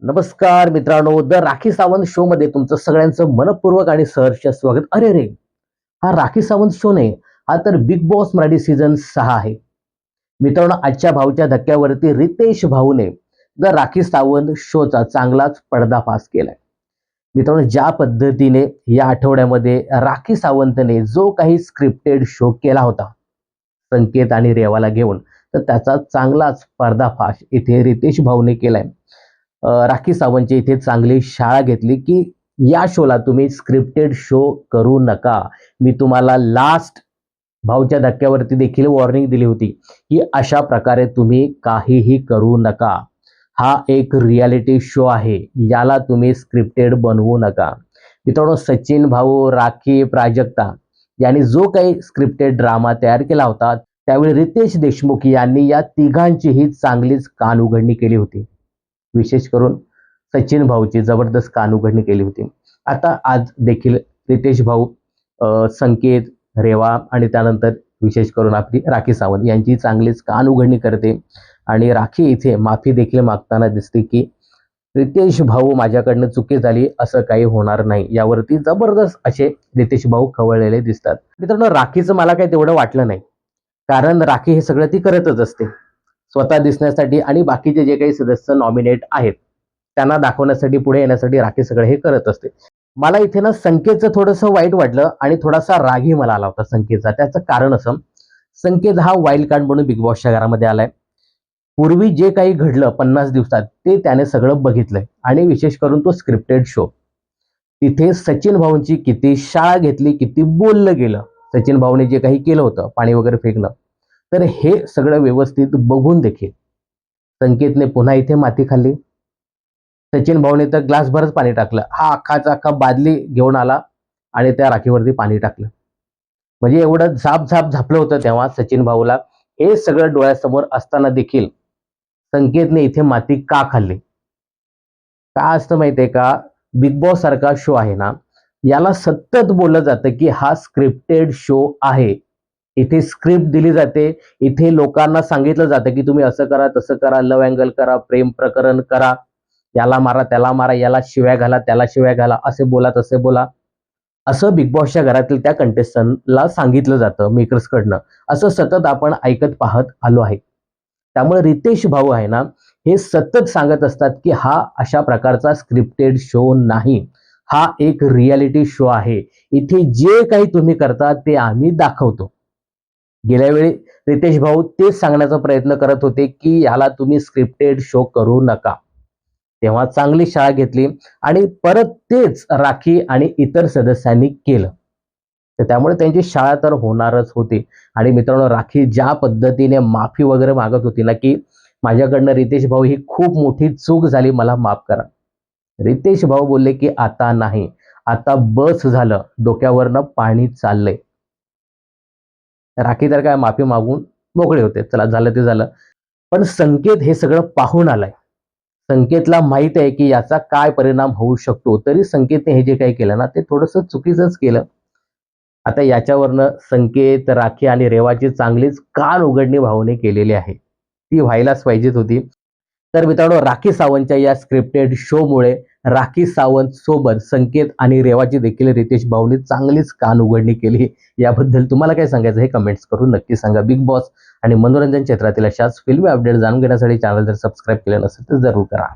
नमस्कार मित्रांनो, the Rakhi Sawant show मध्ये तुमचं सगळ्यांचं मनपूर्वक आणि सहर्ष स्वागत. अरे रे, हा राखी सावंत शो नाही, हा तर बिग बॉस मराठी सीझन 6 आहे. मित्रांनो, आजच्या भाऊच्या धक्क्यावरती रितेश भाऊने द राखी सावंत शोचा चांगलाच पर्दाफाश केलाय. मित्रांनो, ज्या पद्धतीने या आठवड्यामध्ये राखी सावंतने जो काही स्क्रिप्टेड शो केला होता संकेत आणि रेवाला घेऊन, तर त्याचा चांगलाच पर्दाफाश इथे रितेश भाऊने केलाय. राखी सावंतची इथे चांगली शाळा घेतली, की या शोला तुम्ही स्क्रिप्टेड शो करू नका. मी तुम्हाला लास्ट भाऊच्या धक्क्यावरती देखील वॉर्निंग दिली होती, की अशा प्रकारे तुम्ही काहीही करू नका. हा एक रियालिटी शो आहे. याला तुम्ही स्क्रिप्टेड बनवू नका. मित्रांनो, सचिन भाऊ, राखी, प्राजक्ता यांनी जो काही स्क्रिप्टेड ड्रामा तयार केला होता, त्यावेळी रितेश देशमुख यांनी या तिघांचीही चांगलीच कानउघडणी केली होती. विशेष करून सचिन भाऊची जबरदस्त कानउघडणी केली होती. आता आज देखील रितेश भाऊ, संकेत, रेवा आणि त्यानंतर विशेष करून आपली राखी सावंत यांची चांगलीच कानउघडणी करते आणि राखी इथे माफी देखील मागताना दिसते, की रितेश भाऊ माझ्याकडनं चुकी झाली, असं काही होणार नाही. यावरती जबरदस्त असे रितेश भाऊ खवळलेले दिसतात. मित्रांनो, राखीचं मला काही तेवढं वाटलं नाही, कारण राखी हे सगळं ती करतच असते स्वतः दिसण्यासाठी आणि बाकीचे जे काही सदस्य नॉमिनेट आहेत त्यांना दाखवण्यासाठी, पुढे येण्यासाठी राखी सगळं हे करत असते. मला इथे ना संकेतचं थोडंसं वाईट वाटलं आणि थोडासा रागही मला आला होता संकेतचा. त्याचं कारण असं, संकेत हा वाईल्ड कार्ड म्हणून बिग बॉसच्या घरामध्ये आलाय. पूर्वी जे काही घडलं 50 दिवसात ते त्याने सगळं बघितलंय आणि विशेष करून तो स्क्रिप्टेड शो. तिथे सचिन भाऊंची किती शाळा घेतली, किती बोललं गेलं. सचिन भाऊने जे काही केलं होतं, पाणी वगैरे फेकणं, तर हे सगळं व्यवस्थित बघून देखील संकेतने पुन्हा इथे माती खाल्ली. सचिन भाऊने तर ग्लासभरच पाणी टाकलं. हा अख्खाचा अख्खा बादली घेऊन आला आणि त्या राखीवरती पाणी टाकलं. म्हणजे एवढं झाप झापलं होतं तेव्हा सचिन भाऊला. हे सगळं डोळ्यासमोर असताना देखील संकेतने इथे माती का खाल्ली? का असतं माहितीये का? बिग बॉस सारखा शो आहे ना, याला सतत बोललं जातं की हा स्क्रिप्टेड शो आहे. इथे स्क्रिप्ट दिली जाते. इथे लोकांना सांगितलं जातं की तुम्ही असं करा, तसं करा, लव्ह अँगल करा, प्रेम प्रकरण करा, याला मारा, त्याला मारा, याला शिव्या घाला, त्याला शिव्या घाला, असे बोला, तसे बोला. असं बिग बॉसच्या घरातील त्या कंटेस्टंटला सांगितलं जातं मेकर्सकडनं. असं सतत आपण ऐकत पाहत आलो आहे. त्यामुळे रितेश भाऊ आहे ना, हे सतत सांगत असतात की हा अशा प्रकारचा स्क्रिप्टेड शो नाही. हा एक रियालिटी शो आहे. इथे जे काही तुम्ही करता ते आम्ही दाखवतो. गेल्या वेळी रितेश भाऊ तेच सांगण्याचा प्रयत्न करत होते, की ह्याला तुम्ही स्क्रिप्टेड शो करू नका. तेव्हा चांगली शाळा घेतली आणि परत तेच राखी आणि इतर सदस्यांनी केलं. तर त्यामुळे त्यांची शाळा तर होणारच होती. आणि मित्रांनो, राखी ज्या पद्धतीने माफी वगैरे मागत होती ना, की माझ्याकडनं रितेश भाऊ ही खूप मोठी चूक झाली, मला माफ करा. रितेश भाऊ बोलले, की आता नाही, आता बस झालं, डोक्यावरनं पाणी चाललंय. राखी तर काय माफी मागून मोकळे होते. चला झालं ते झालं. पण संकेत हे सगळं पाहून आलाय. संकेतला माहित आहे की याचा काय परिणाम होऊ शकतो. तरी संकेतने हे जे काही केलं ना, ते थोडंसं चुकीचंच केलं. आता याच्यावरनं संकेत, राखी आणि रेवाची चांगलीच कान उघडणी भाऊने केलेली आहे. ती व्हायलाच पाहिजेत होती. तर मित्रांनो, राखी सावंतच्या या स्क्रिप्टेड शोमुळे राखी सावंत सोबत संकेत आणि रेवाची देखील रितेश भाऊनी चांगलीच कान उघडणी केली. याबद्दल तुम्हाला काय सांगायचं हे कमेंट्स करून नक्की सांगा. बिग बॉस आणि मनोरंजन क्षेत्रातील अशाच फिल्मी अपडेट जाणून घेण्यासाठी चॅनल जर सबस्क्राईब केलं नसेल तर जरूर करा.